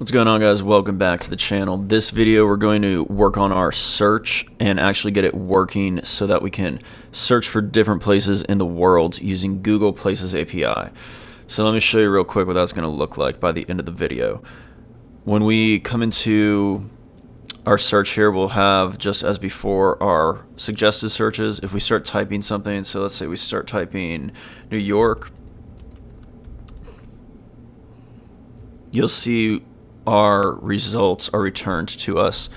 What's going on, guys? Welcome back to the channel. This video we're going to work on our search and actually get it working so that we can search for different places in the world using Google Places API. So let me show you real quick what that's going to look like by the end of the video. When we come into our search here, we'll have, just as before, our suggested searches. If we start typing something, so let's say we start typing New York, you'll see our results are returned to us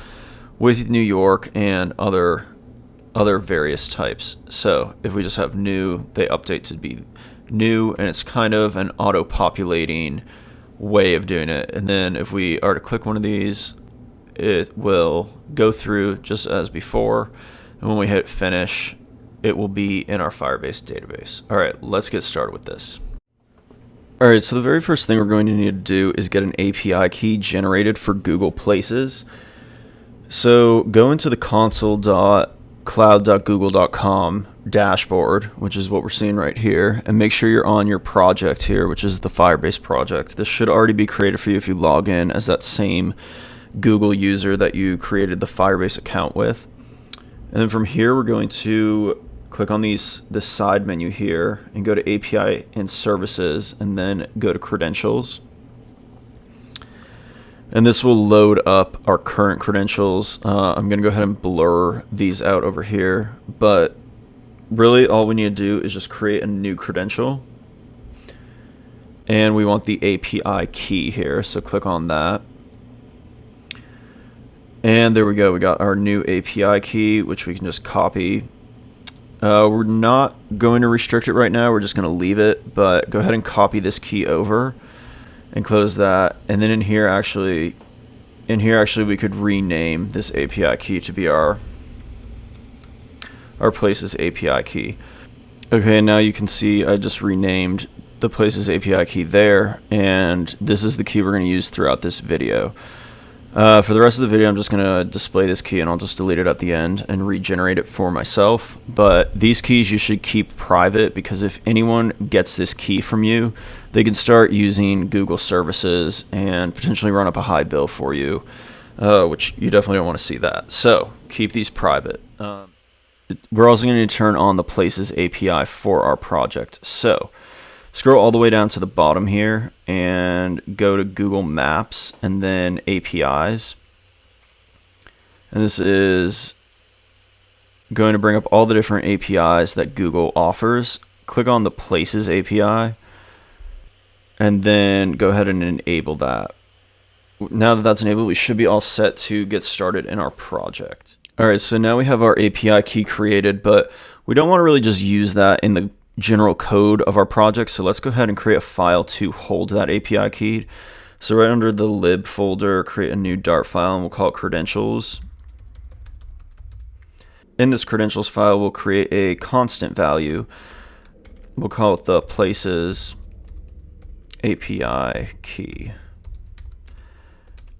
with New York and other various types. So if we just have new, they update to be new, and it's kind of an auto-populating way of doing it. And then if we are to click one of these, it will go through just as before, and when we hit finish, it will be in our Firebase database. All right, let's get started with this. Alright, so the very first thing we're going to need to do is get an API key generated for Google Places. So go into the console.cloud.google.com dashboard, which is what we're seeing right here, and make sure you're on your project here, which is the Firebase project. This should already be created for you if you log in as that same Google user that you created the Firebase account with. And then from here, we're going to click on this side menu here and go to API and services, and then go to credentials. And this will load up our current credentials. I'm going to go ahead and blur these out over here, but really all we need to do is just create a new credential. And we want the API key here, so click on that. And there we go, we got our new API key, which we can just copy. We're not going to restrict it right now, we're just going to leave it, but go ahead and copy this key over and close that. And then in here actually we could rename this API key to be our Places API key. Okay, now you can see I just renamed the Places API key there, and this is the key we're going to use throughout this video. For the rest of the video, I'm just going to display this key, and I'll just delete it at the end and regenerate it for myself. But these keys you should keep private, because if anyone gets this key from you, they can start using Google services and potentially run up a high bill for you, which you definitely don't want to see that. So keep these private. We're also going to turn on the Places API for our project. So scroll all the way down to the bottom here and go to Google Maps and then APIs. And this is going to bring up all the different APIs that Google offers. Click on the Places API and then go ahead and enable that. Now that that's enabled, we should be all set to get started in our project. All right, so now we have our API key created, but we don't want to really just use that in the general code of our project, so let's go ahead and create a file to hold that API key. So right under the lib folder, create a new Dart file, and we'll call it credentials. In this credentials file, we'll create a constant value. We'll call it the Places API key,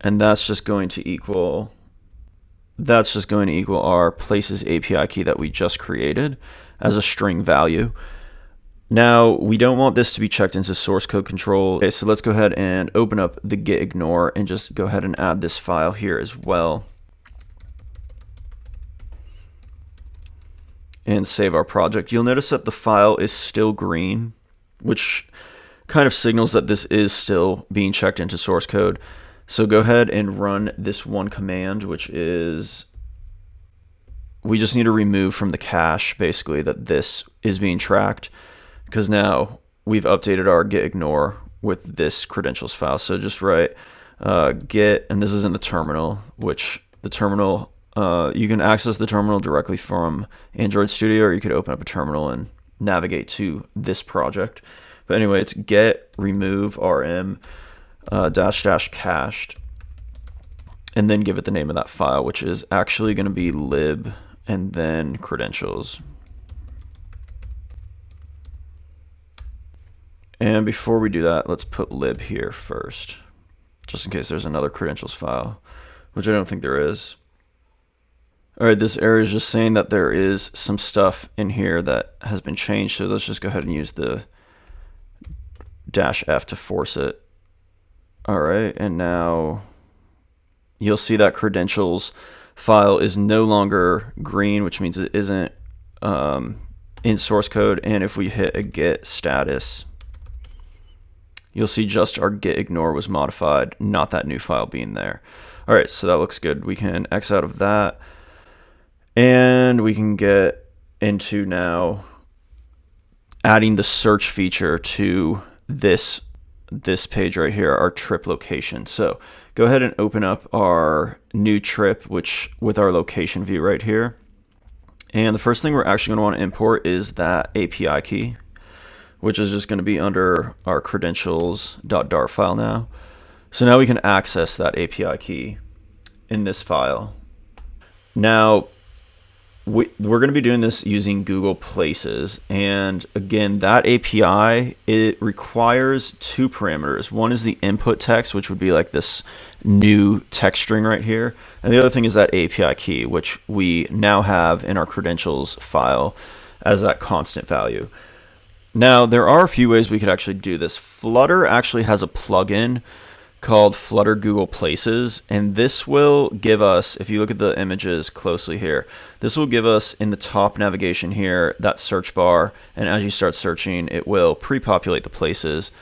and that's just going to equal our Places API key that we just created as a string value. Now, we don't want this to be checked into source code control. Okay, so let's go ahead and open up the git ignore and just go ahead and add this file here as well. And save our project. You'll notice that the file is still green, which kind of signals that this is still being checked into source code. So go ahead and run this one command, which is, we just need to remove from the cache basically that this is being tracked, because now we've updated our git ignore with this credentials file. So just write git, and this is in the terminal, which the terminal, you can access the terminal directly from Android Studio, or you could open up a terminal and navigate to this project. But anyway, it's get remove rm -- cached, and then give it the name of that file, which is actually going to be lib and then credentials. And before we do that, let's put lib here first, just in case there's another credentials file, which I don't think there is. All right, this error is just saying that there is some stuff in here that has been changed, so let's just go ahead and use the -f to force it. All right, and now you'll see that credentials file is no longer green, which means it isn't in source code. And if we hit a get status, you'll see just our get ignore was modified, not that new file being there. All right, so that looks good. We can X out of that, and we can get into now adding the search feature to this page right here, our trip location. So go ahead and open up our new trip, which with our location view right here. And the first thing we're actually going to want to import is that API key, which is just going to be under our credentials.dart file now. So now we can access that API key in this file. Now, we're going to be doing this using Google Places, and again, that API, it requires two parameters. One is the input text, which would be like this new text string right here, and the other thing is that API key, which we now have in our credentials file as that constant value. Now, there are a few ways we could actually do this. Flutter actually has a plugin called Flutter Google Places, and this will give us, if you look at the images closely here, this will give us in the top navigation here that search bar, and as you start searching it will pre-populate the places.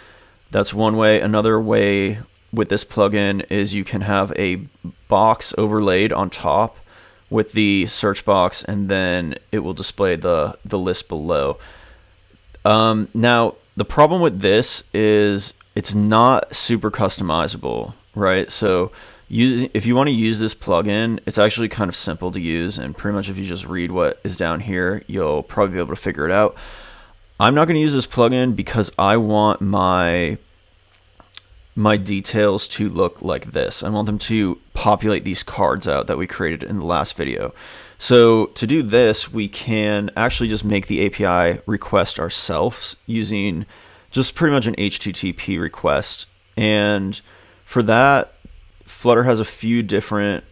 That's one way. Another way with this plugin is you can have a box overlaid on top with the search box, and then it will display the list below. Now the problem with this is it's not super customizable, right? So if you want to use this plugin, it's actually kind of simple to use, and pretty much if you just read what is down here, you'll probably be able to figure it out. I'm not going to use this plugin because I want my details to look like this. I want them to populate these cards out that we created in the last video. So to do this, we can actually just make the API request ourselves using just pretty much an HTTP request. And for that, Flutter has a few different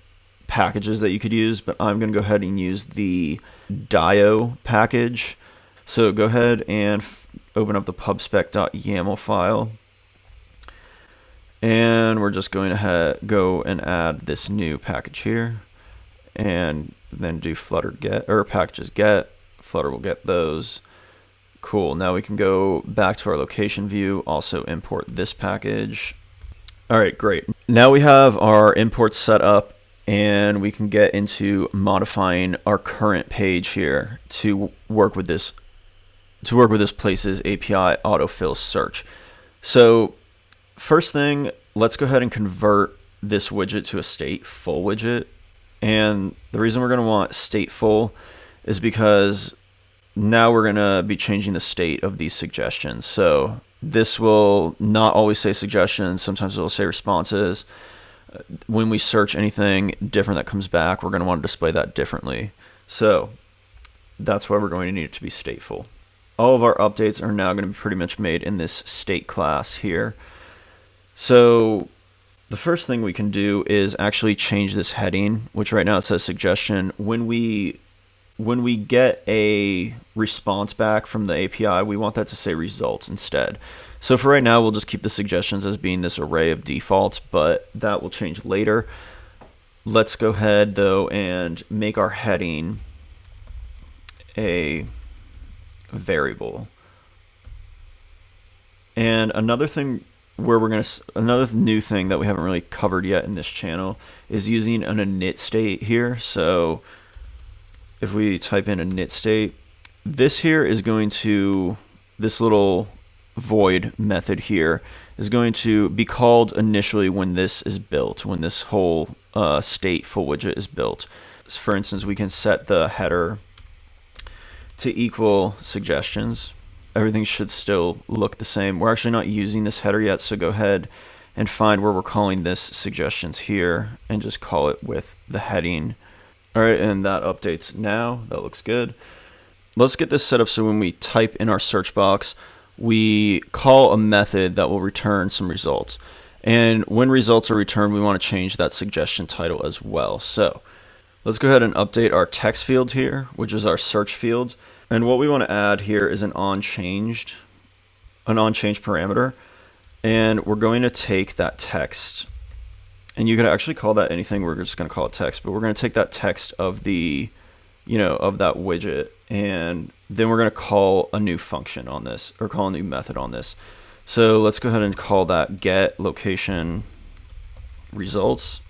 packages that you could use, but I'm going to go ahead and use the dio package. So go ahead and open up the pubspec.yaml file. And we're just going to go and add this new package here, and then do flutter get, or packages get. Flutter will get those. Cool. Now we can go back to our location view, also import this package. All right, great. Now we have our imports set up, and we can get into modifying our current page here to work with this Places API autofill search. So first thing, let's go ahead and convert this widget to a stateful widget. And the reason we're going to want stateful is because now we're going to be changing the state of these suggestions. So this will not always say suggestions. Sometimes it will say responses. When we search anything different that comes back, we're going to want to display that differently. So that's why we're going to need it to be stateful. All of our updates are now going to be pretty much made in this state class here. So the first thing we can do is actually change this heading, which right now it says suggestion. When we get a response back from the API, we want that to say results instead. So for right now, we'll just keep the suggestions as being this array of defaults, but that will change later. Let's go ahead though and make our heading a variable. And another new thing that we haven't really covered yet in this channel is using an init state here. So if we type in a init state, this here is going to, this little void method here is going to be called initially when this is built, when this whole stateful widget is built. So for instance, we can set the header to equal suggestions. Everything should still look the same. We're actually not using this header yet, so go ahead and find where we're calling this suggestions here and just call it with the heading. All right, and that updates now. That looks good. Let's get this set up so when we type in our search box, we call a method that will return some results. And when results are returned, we want to change that suggestion title as well. So let's go ahead and update our text field here, which is our search field. And what we want to add here is an onChanged parameter. And we're going to take that text, and you could actually call that anything. We're just going to call it text, but we're going to take that text of the, of that widget, and then we're going to call a new function on this, or call a new method on this. So let's go ahead and call that get location results,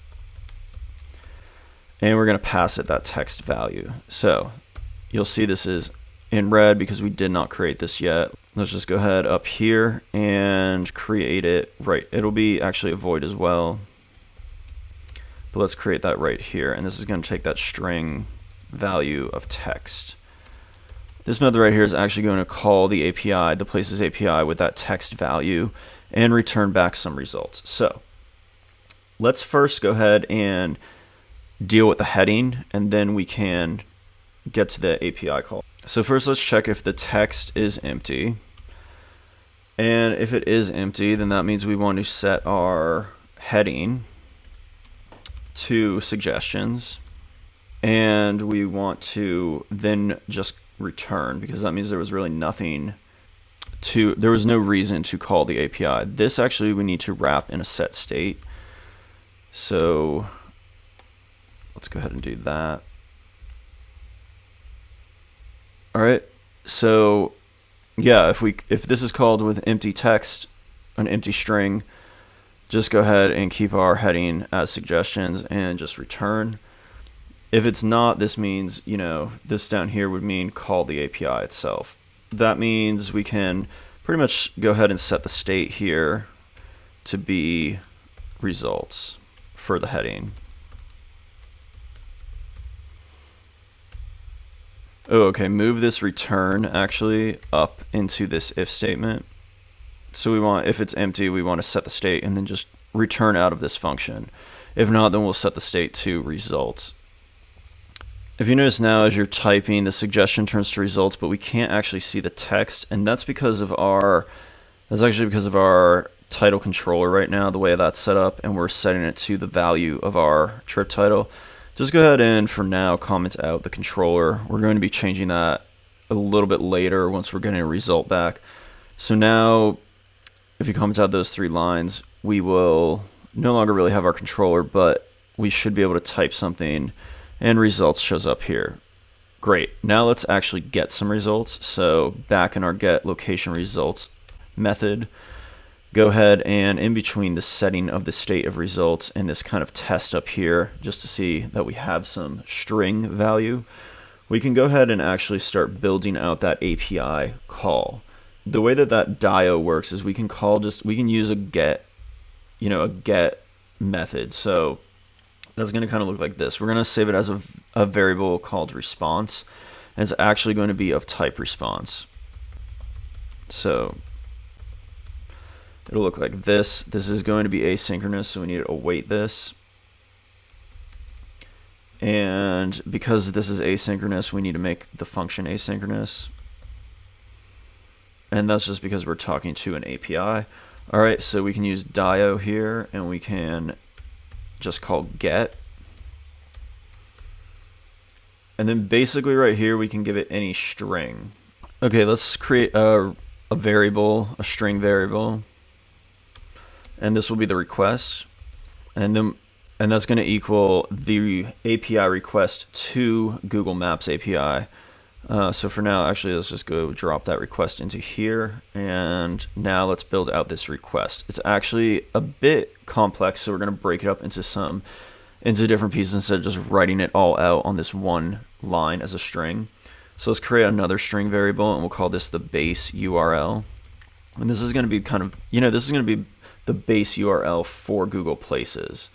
and we're going to pass it that text value. So you'll see this is in red because we did not create this yet. Let's just go ahead up here and create it. Right, it'll be actually a void as well, but let's create that right here, and this is going to take that string value of text. This method right here is actually going to call the API, the Places API, with that text value and return back some results. So let's first go ahead and deal with the heading, and then we can get to the API call. So first let's check if the text is empty. And if it is empty, then that means we want to set our heading to suggestions, and we want to then just return, because that means there was really nothing to, there was no reason to call the API. This actually we need to wrap in a set state. So let's go ahead and do that. All right, so yeah, if this is called with empty text, an empty string, just go ahead and keep our heading as suggestions and just return. If it's not, this means, this down here would mean call the API itself. That means we can pretty much go ahead and set the state here to be results for the heading. Oh, okay, move this return actually up into this if statement. So we want, if it's empty, we want to set the state and then just return out of this function. If not, then we'll set the state to results. If you notice now, as you're typing, the suggestion turns to results, but we can't actually see the text, and that's because of that's actually because of our title controller right now, the way that's set up, and we're setting it to the value of our trip title. Just go ahead and, for now, comment out the controller. We're going to be changing that a little bit later once we're getting a result back. So now, if you comment out those 3 lines, we will no longer really have our controller, but we should be able to type something, and results shows up here. Great. Now let's actually get some results. So back in our get location results method, go ahead and in between the setting of the state of results and this kind of test up here, just to see that we have some string value, we can go ahead and actually start building out that API call. The way that DIO works is we can use a get, a get method. So that's going to kind of look like this. We're going to save it as a variable called response, and it's actually going to be of type response. So it'll look like this. This is going to be asynchronous, so we need to await this. And because this is asynchronous, we need to make the function asynchronous. And that's just because we're talking to an API. All right, so we can use DIO here, and we can just call get. And then basically right here, we can give it any string. Okay, let's create a variable, a string variable. And this will be the request, and that's going to equal the API request to Google Maps API. So for now, actually, let's just go drop that request into here, and now let's build out this request. It's actually a bit complex, so we're going to break it up into different pieces instead of just writing it all out on this one line as a string. So let's create another string variable, and we'll call this the base URL. And this is going to be kind of, this is going to be the base URL for Google Places.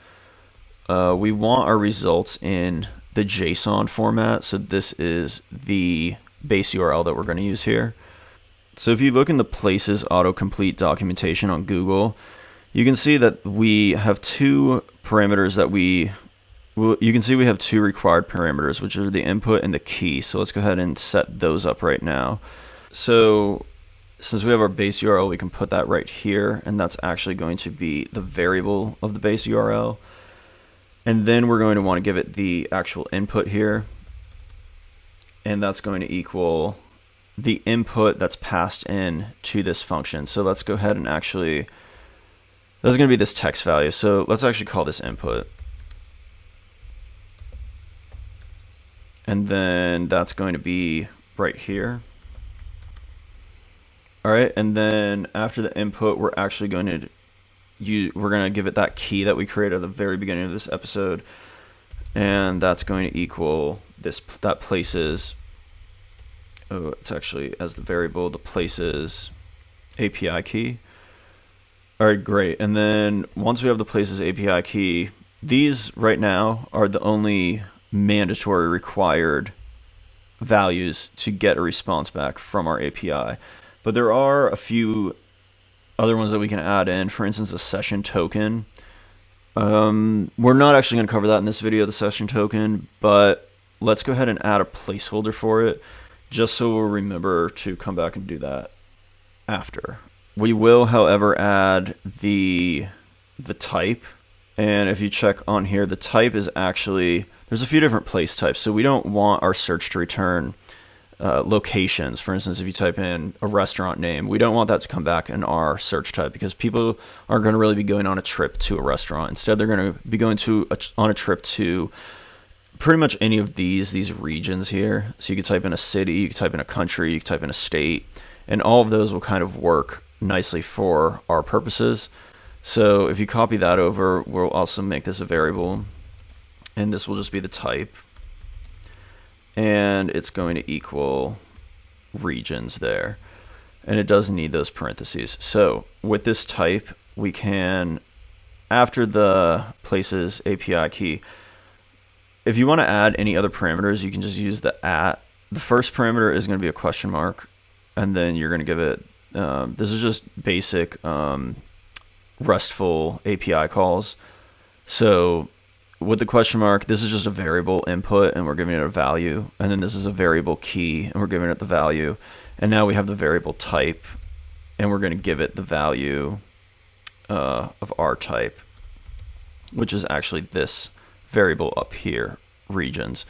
We want our results in the JSON format, so this is the base URL that we're going to use here. So if you look in the Places Autocomplete documentation on Google, you can see that we have 2 parameters that you can see we have 2 required parameters, which are the input and the key. So let's go ahead and set those up right now. So since we have our base URL, we can put that right here, and that's actually going to be the variable of the base URL. And then we're going to want to give it the actual input here, and that's going to equal the input that's passed in to this function. So let's go ahead and actually That's going to be this text value. So let's actually call this input. And then that's going to be right here. All right, and then after the input, we're actually going to give it that key that we created at the very beginning of this episode, and that's going to equal that places. Oh, it's actually as the variable the places API key. All right, great. And then once we have the places API key, these right now are the only mandatory required values to get a response back from our API. But there are a few other ones that we can add in. For instance, a session token. We're not actually going to cover that in this video, the session token, but let's go ahead and add a placeholder for it, just so we'll remember to come back and do that after. We will, however, add the type. And if you check on here, the type is actually, there's a few different place types. So we don't want our search to return locations. For instance, if you type in a restaurant name, we don't want that to come back in our search type, because people aren't going to really be going on a trip to a restaurant. Instead, they're going to be going on a trip to pretty much any of these regions here. So you could type in a city, you could type in a country, you could type in a state, and all of those will kind of work nicely for our purposes. So if you copy that over, we'll also make this a variable, and this will just be the type, and it's going to equal regions there, and it doesn't need those parentheses. So with this type, we can, after the places API key, if you want to add any other parameters, you can just use the @ the first parameter is going to be a question mark, and then you're going to give it this is just basic RESTful API calls. So with the question mark, this is just a variable input, and we're giving it a value. And then this is a variable key, and we're giving it the value. And now we have the variable type, and we're going to give it the value of our type, which is actually this variable up here, regions.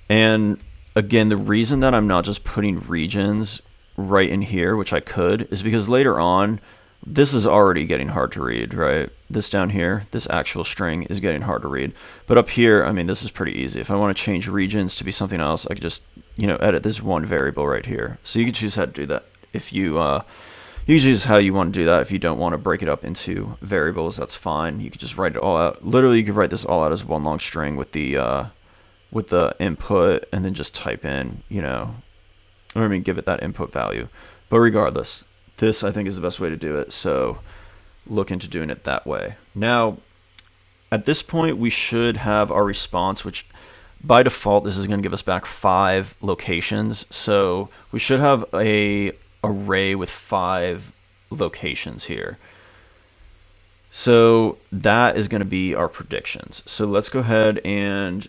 And again, the reason that I'm not just putting regions right in here, which I could, is because later on, this is already getting hard to read, right? This down here, this actual string is getting hard to read. But up here, I mean, this is pretty easy. If I want to change regions to be something else, I could just, edit this one variable right here. So you can choose how to do that. If you choose how you want to do that. If you don't want to break it up into variables, that's fine. You could just write it all out. Literally, you could write this all out as one long string with the input, and then just type in, give it that input value. But regardless, this I think is the best way to do it. So look into doing it that way. Now, at this point, we should have our response, which by default, this is going to give us back 5 locations. So we should have a array with 5 locations here. So that is going to be our predictions. So let's go ahead and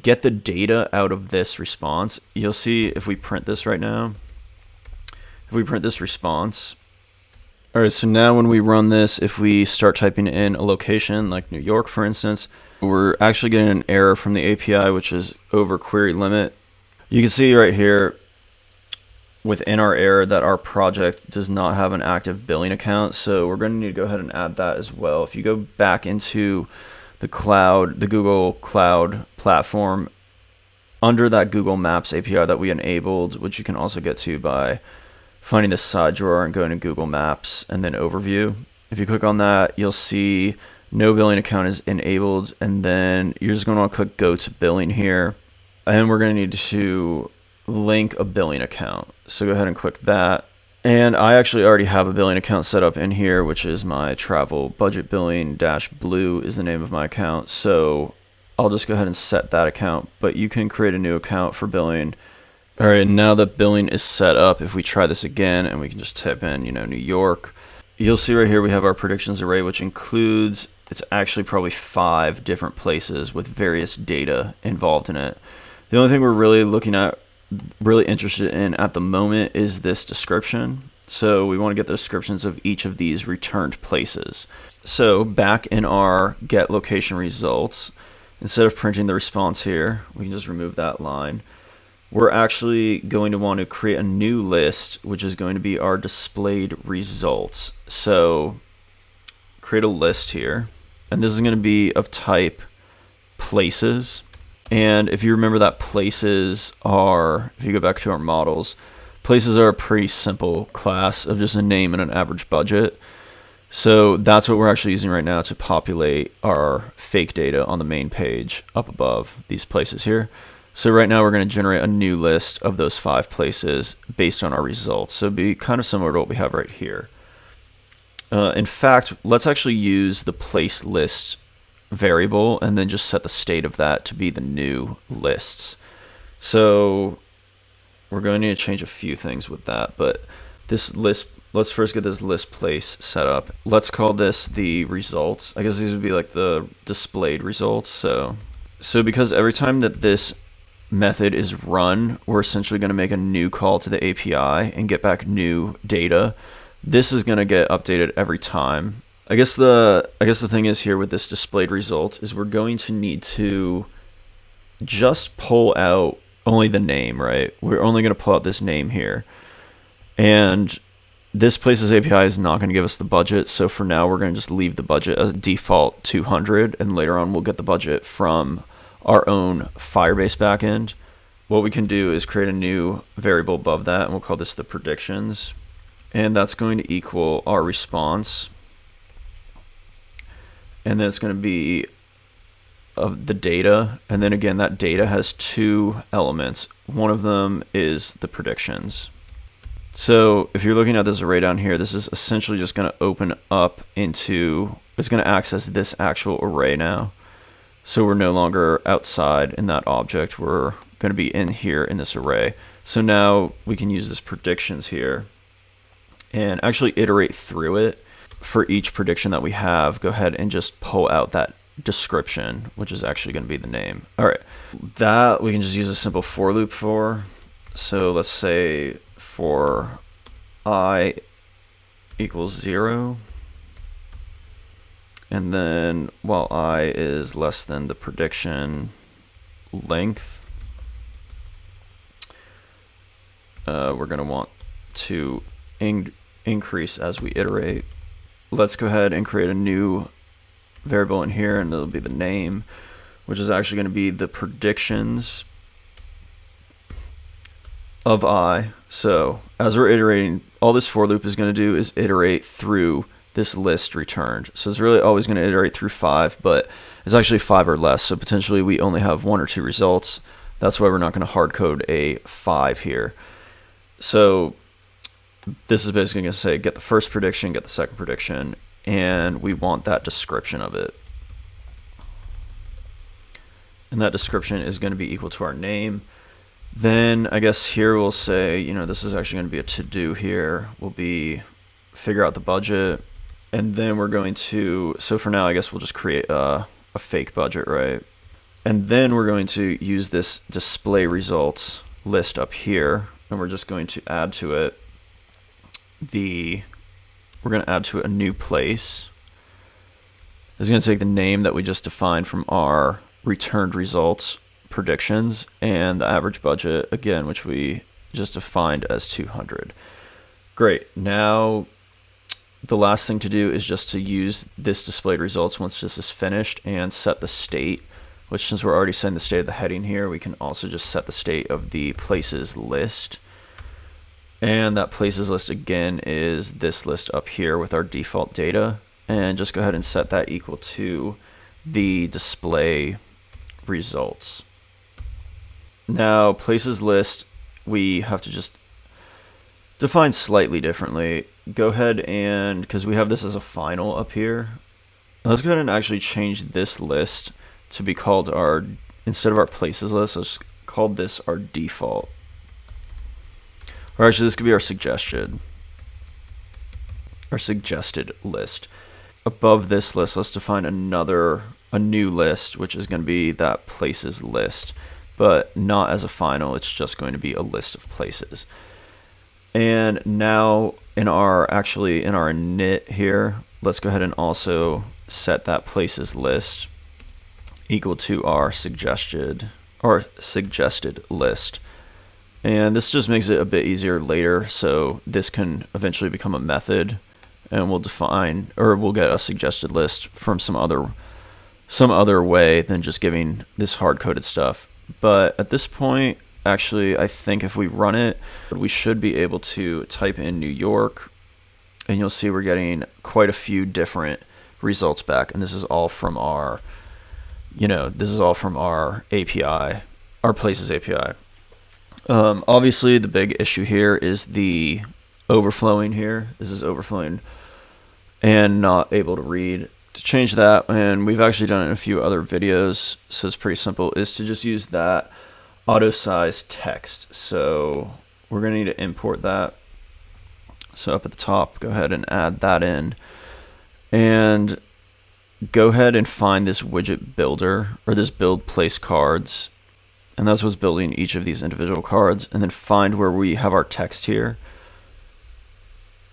get the data out of this response. You'll see if we print this right now, if we print this response. All right, so now when we run this, if we start typing in a location like New York, for instance, we're actually getting an error from the API, which is over query limit. You can see right here within our error that our project does not have an active billing account. So we're going to need to go ahead and add that as well. If you go back into the cloud, the Google Cloud platform, under that Google Maps API that we enabled, which you can also get to by finding this side drawer and going to Google Maps and then Overview. If you click on that, you'll see no billing account is enabled, and then you're just going to want to click Go to Billing here, and we're going to need to link a billing account. So go ahead and click that. And I actually already have a billing account set up in here, which is my travel budget billing -blue is the name of my account. So I'll just go ahead and set that account, but you can create a new account for billing. All right, now that billing is set up, if we try this again and we can just type in, New York, you'll see right here we have our predictions array, which includes, it's actually probably 5 different places with various data involved in it. The only thing we're really interested in at the moment is this description. So we want to get the descriptions of each of these returned places. So back in our get location results, instead of printing the response here, we can just remove that line. We're actually going to want to create a new list, which is going to be our displayed results. So create a list here, and this is going to be of type places. And if you remember that places are, if you go back to our models, places are a pretty simple class of just a name and an average budget. So that's what we're actually using right now to populate our fake data on the main page up above these places here. So right now we're going to generate a new list of those 5 places based on our results. So it'd be kind of similar to what we have right here. In fact, let's actually use the place list variable and then just set the state of that to be the new lists. So we're going to need to change a few things with that, but this list, let's first get this list place set up. Let's call this the results. I guess these would be like the displayed results. So because every time that this method is run, we're essentially going to make a new call to the API and get back new data. This is going to get updated every time. I guess the thing is here with this displayed results is we're going to need to just pull out only the name, right? We're only going to pull out this name here. And this Places API is not going to give us the budget. So for now, we're going to just leave the budget as default 200. And later on, we'll get the budget from our own Firebase backend. What we can do is create a new variable above that, and we'll call this the predictions. And that's going to equal our response. And then it's going to be of the data. And then again, that data has 2 elements. One of them is the predictions. So if you're looking at this array down here, this is essentially just going to open up into, it's going to access this actual array now. So we're no longer outside in that object. We're going to be in here in this array. So now we can use this predictions here and actually iterate through it. For each prediction that we have, go ahead and just pull out that description, which is actually going to be the name. All right, that we can just use a simple for loop for. So let's say for I equals 0, and then while I is less than the prediction length, we're going to want to increase as we iterate. Let's go ahead and create a new variable in here, and it'll be the name, which is actually going to be the predictions of I. So as we're iterating, all this for loop is going to do is iterate through this list returned. So it's really always going to iterate through 5, but it's actually 5 or less. So potentially we only have 1 or 2 results. That's why we're not going to hard code a 5 here. So this is basically going to say get the first prediction, get the second prediction, and we want that description of it. And that description is going to be equal to our name. Then I guess here we'll say, you know, this is actually going to be a to-do here. Will be figure out the budget. And then we're going to, so for now, I guess we'll just create a fake budget, right? And then we're going to use this display results list up here. And we're just going to add to it we're going to add to it a new place. It's going to take the name that we just defined from our returned results predictions and the average budget again, which we just defined as 200. Great. Now the last thing to do is just to use this displayed results once this is finished and set the state, which since we're already setting the state of the heading here, we can also just set the state of the places list. And that places list again is this list up here with our default data, and just go ahead and set that equal to the display results. Now places list we have to just define slightly differently. Go ahead and, because we have this as a final up here, let's go ahead and actually change this list to be called our, instead of our places list, let's call this our default. Or actually, this could be our suggested list. Above this list, let's define a new list, which is going to be that places list, but not as a final. It's just going to be a list of places. And now in our init here, let's go ahead and also set that places list equal to our suggested list. And this just makes it a bit easier later, so this can eventually become a method, and we'll define, or we'll get a suggested list from some other way than just giving this hard-coded stuff. But at this point, actually, I think if we run it, we should be able to type in New York, and you'll see we're getting quite a few different results back. And this is all from our, this is all from our API, our Places API. Obviously, the big issue here is the overflowing here. This is overflowing and not able to read. To change that, and we've actually done it in a few other videos, so it's pretty simple, is to just use that auto size text. So we're going to need to import that. So up at the top, go ahead and add that in, and go ahead and find this widget builder, or this build place cards, and that's what's building each of these individual cards, and then find where we have our text here,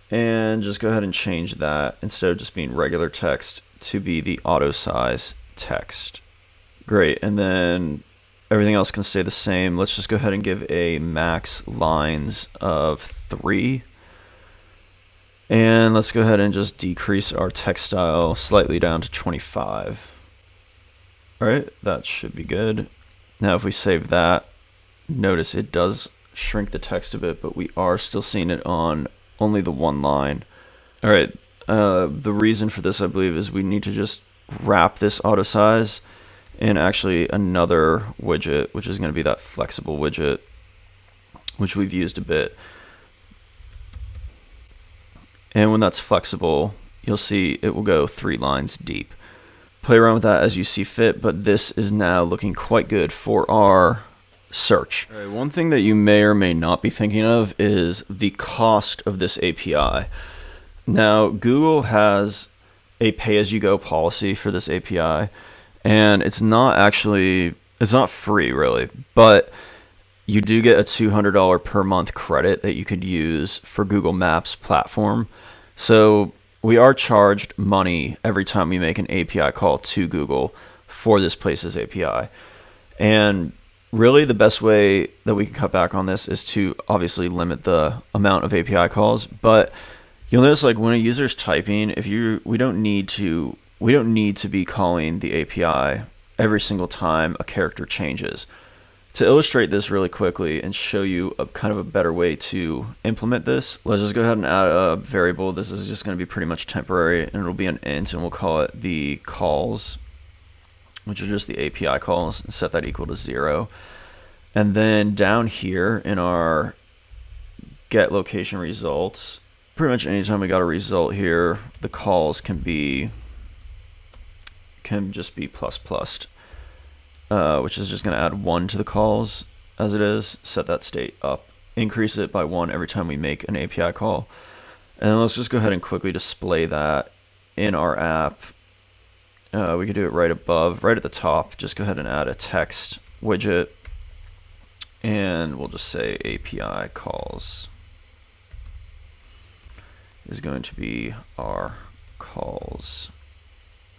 and just go ahead and change that, instead of just being regular text, to be the auto size text. Great, and then everything else can stay the same. Let's just go ahead and give a max lines of 3. And let's go ahead and just decrease our text style slightly down to 25. All right, that should be good. Now if we save that, notice it does shrink the text a bit, but we are still seeing it on only the one line. All right, the reason for this, I believe, is we need to just wrap this auto size in actually another widget, which is going to be that flexible widget, which we've used a bit. And when that's flexible, you'll see it will go 3 lines deep. Play around with that as you see fit, but this is now looking quite good for our search. All right, one thing that you may or may not be thinking of is the cost of this API. Now, Google has a pay-as-you-go policy for this API, and it's not free really, but you do get a $200 per month credit that you could use for Google Maps platform. So we are charged money every time we make an API call to Google for this Places API. And really the best way that we can cut back on this is to obviously limit the amount of API calls, but you'll notice, like, when a user's typing, we don't need to be calling the API every single time a character changes. To illustrate this really quickly and show you a kind of a better way to implement this, let's just go ahead and add a variable. This is just going to be pretty much temporary, and it'll be an int, and we'll call it the calls, which are just the API calls, and set that equal to 0. And then down here in our get location results, pretty much anytime we got a result here, the calls can just be plus plus, which is just going to add 1 to the calls as it is. Set that state up, increase it by 1 every time we make an API call. And then let's just go ahead and quickly display that in our app. We could do it right above, right at the top. Just go ahead and add a text widget, and we'll just say API calls is going to be our calls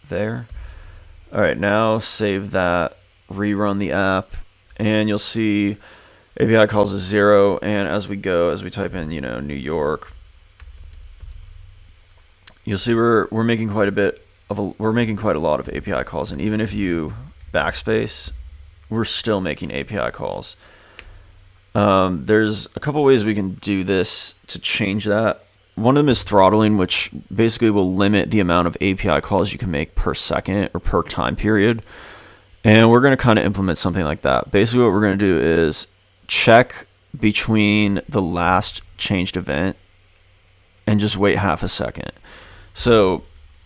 there. All right, now save that, rerun the app, and you'll see API calls is 0. And as we type in, New York, you'll see we're making quite a lot of API calls. And even if you backspace, we're still making API calls. There's a couple ways we can do this to change that. One of them is throttling, which basically will limit the amount of API calls you can make per second or per time period. And we're going to kind of implement something like that. Basically what we're going to do is check between the last changed event and just wait half a second. So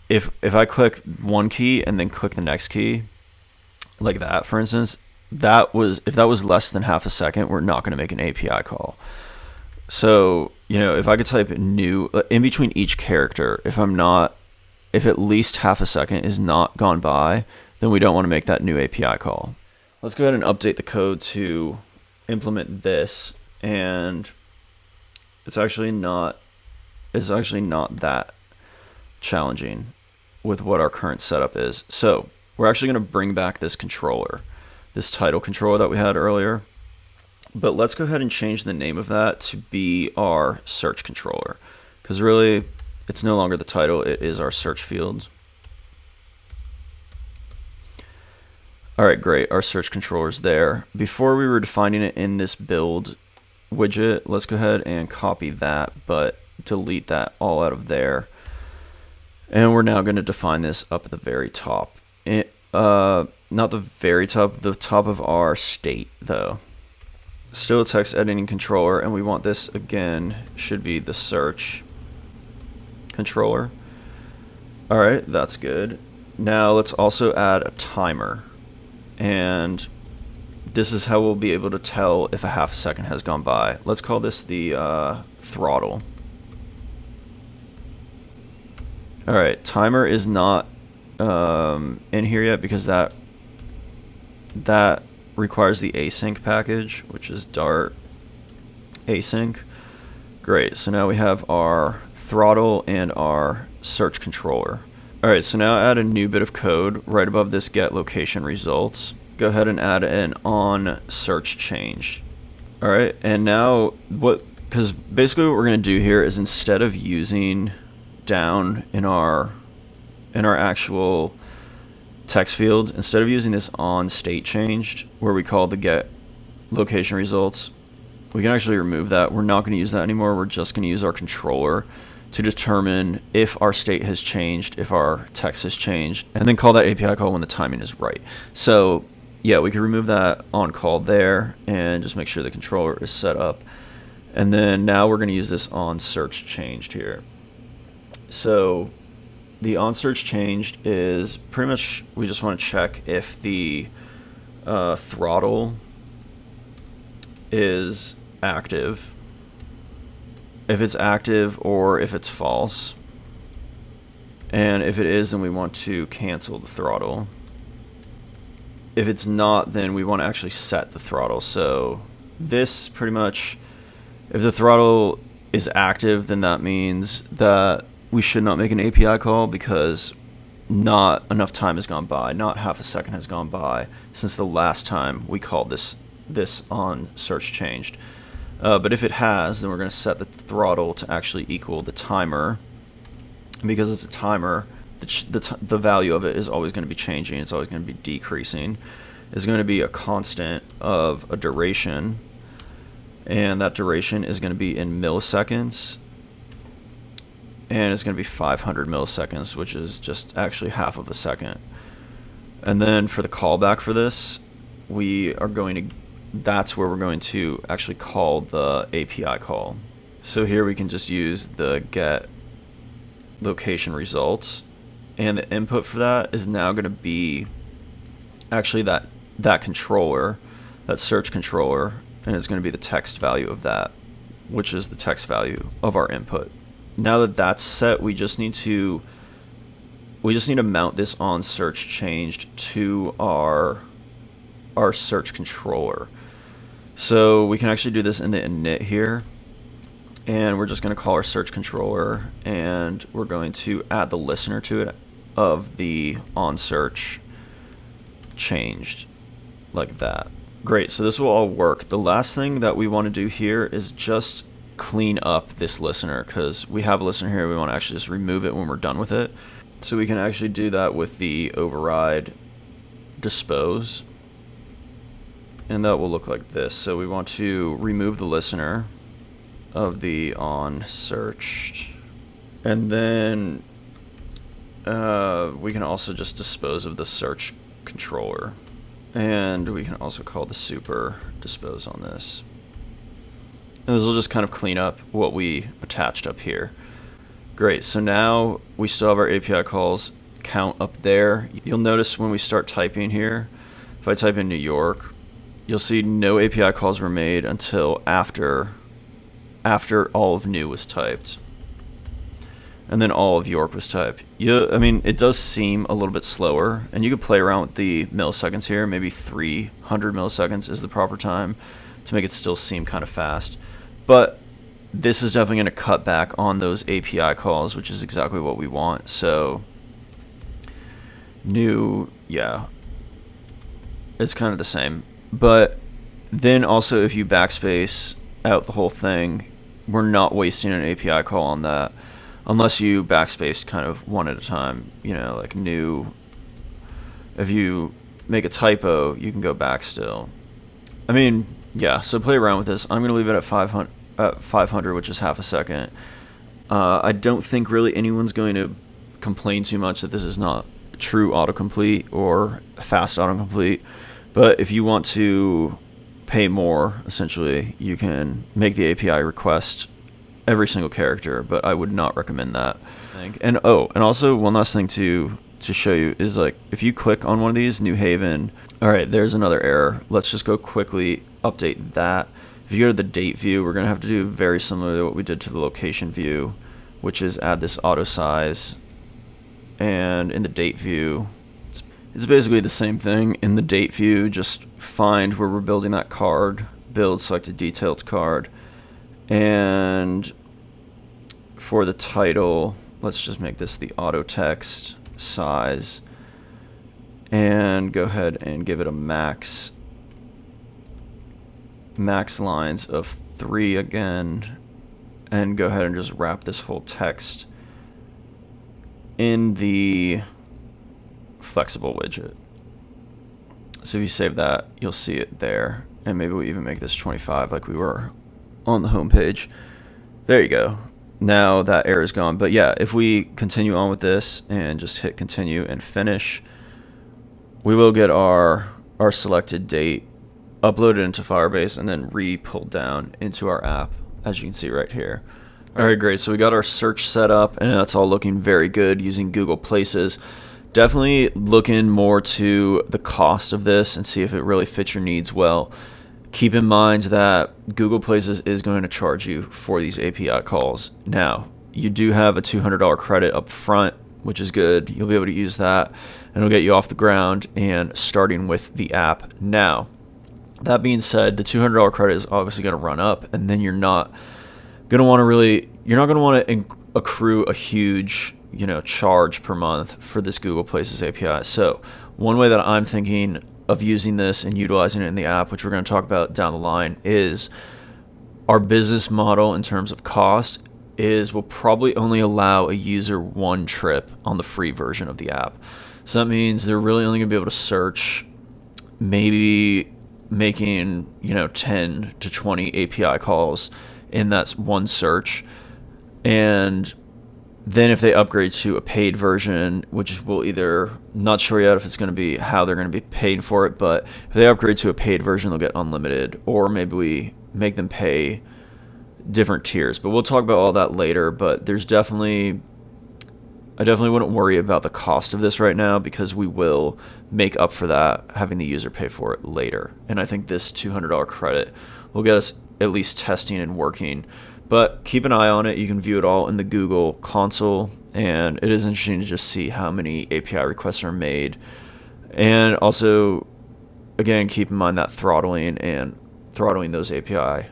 if I click one key and then click the next key, like that, for instance, if that was less than half a second, we're not going to make an API call. So, if I could type new in between each character, if at least half a second is not gone by, then we don't want to make that new API call. Let's go ahead and update the code to implement this, and it's actually not that challenging with what our current setup is. So we're actually going to bring back this controller, this title controller that we had earlier. But let's go ahead and change the name of that to be our search controller, because really it's no longer the title, it is our search field. All right, great. Our search controller is there. Before we were defining it in this build widget, let's go ahead and copy that, but delete that all out of there. And we're now going to define this up at the very top. Not the very top, the top of our state though. Still a text editing controller, and we want this again, should be the search controller. All right, that's good. Now let's also add a timer. And this is how we'll be able to tell if a half a second has gone by. Let's call this the throttle. All right, timer is not in here yet because that requires the async package, which is Dart async. Great, so now we have our throttle and our search controller. All right, so now add a new bit of code right above this get location results. Go ahead and add an on search change. All right, and now because basically what we're gonna do here is instead of using down in our actual text field, instead of using this on state changed where we call the get location results, we can actually remove that. We're not gonna use that anymore. We're just gonna use our controller to determine if our state has changed, if our text has changed, and then call that API call when the timing is right. So yeah, we could remove that on call there and just make sure the controller is set up. And then now we're going to use this on search changed here. So the on search changed is pretty much, we just want to check if the throttle is active, if it's active or if it's false. And if it is, then we want to cancel the throttle. If it's not, then we want to actually set the throttle. So this pretty much, if the throttle is active, then that means that we should not make an API call because not enough time has gone by, not half a second has gone by since the last time we called this on search changed. But if it has, then we're going to set the throttle to actually equal the timer. And because it's a timer, the value of it is always going to be changing. It's always going to be decreasing. It's going to be a constant of a duration, and that duration is going to be in milliseconds, and it's going to be 500 milliseconds, which is just actually half of a second. And then for the callback for this, that's where we're going to actually call the API call. So here we can just use the get location results, and the input for that is now going to be actually that controller, that search controller, and it's going to be the text value of that, which is the text value of our input. Now that that's set, we just need to mount this on search changed to our search controller. So we can actually do this in the init here, and we're just going to call our search controller, and we're going to add the listener to it of the on search changed, like that. Great, so this will all work. The last thing that we want to do here is just clean up this listener, because we have a listener here. We want to actually just remove it when we're done with it. So we can actually do that with the override dispose, and that will look like this. So we want to remove the listener of the on searched, and then we can also just dispose of the search controller, and we can also call the super dispose on this, and this will just kind of clean up what we attached up here. Great, so now we still have our API calls count up there. You'll notice when we start typing here, if I type in New York, you'll see no API calls were made until after all of new was typed, and then all of York was typed. I mean, it does seem a little bit slower, and you could play around with the milliseconds here. Maybe 300 milliseconds is the proper time to make it still seem kind of fast. But this is definitely going to cut back on those API calls, which is exactly what we want. So new, yeah, it's kind of the same. But then also if you backspace out the whole thing, we're not wasting an API call on that. unless you backspaced kind of one at a time, you know, like new. If you make a typo, you can go back still. I mean, yeah, so play around with this. I'm going to leave it at 500, which is half a second. I don't think really anyone's going to complain too much that this is not true autocomplete or fast autocomplete. But if you want to pay more, essentially, you can make the API request every single character, but I would not recommend that. And also one last thing to show you is, like, if you click on one of these, New Haven, all right, there's another error. Let's just go quickly update that. If you go to the date view, we're going to have to do very similar to what we did to the location view, which is add this auto size. And in the date view, it's basically the same thing. In the date view, just find where we're building that card, build selected detailed card, and for the title, let's just make this the auto text size, and go ahead and give it a max lines of 3 again, and go ahead and just wrap this whole text in the flexible widget. So if you save that, you'll see it there, and maybe we even make this 25 like we were on the home page. There you go. Now that error is gone. But yeah, if we continue on with this and just hit continue and finish, we will get our selected date uploaded into Firebase and then re-pulled down into our app, as you can see right here. All right, great. So we got our search set up, and that's all looking very good using Google Places. Definitely look in more to the cost of this and see if it really fits your needs well. Keep in mind that Google Places is going to charge you for these API calls. Now, you do have a $200 credit up front, which is good. You'll be able to use that, and it'll get you off the ground and starting with the app. Now, that being said, the $200 credit is obviously going to run up, and then you're not going to want to accrue a huge, charge per month for this Google Places API. So one way that I'm thinking of using this and utilizing it in the app, which we're going to talk about down the line, is our business model in terms of cost is we'll probably only allow a user one trip on the free version of the app. So that means they're really only going to be able to search, maybe making 10 to 20 API calls in that one search. And then if they upgrade to a paid version, which will either, not sure yet if it's going to be how they're going to be paid for it, but if they upgrade to a paid version, they'll get unlimited, or maybe we make them pay different tiers. But we'll talk about all that later. But I definitely wouldn't worry about the cost of this right now, because we will make up for that having the user pay for it later. And I think this $200 credit will get us at least testing and working. But keep an eye on it. You can view it all in the Google console, and it is interesting to just see how many API requests are made. And also, again, keep in mind that throttling those API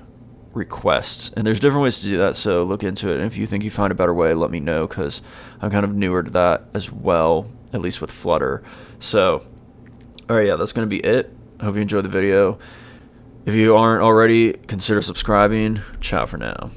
requests. And there's different ways to do that, so look into it. And if you think you find a better way, let me know, because I'm kind of newer to that as well, at least with Flutter. So, all right, yeah, that's going to be it. I hope you enjoyed the video. If you aren't already, consider subscribing. Ciao for now.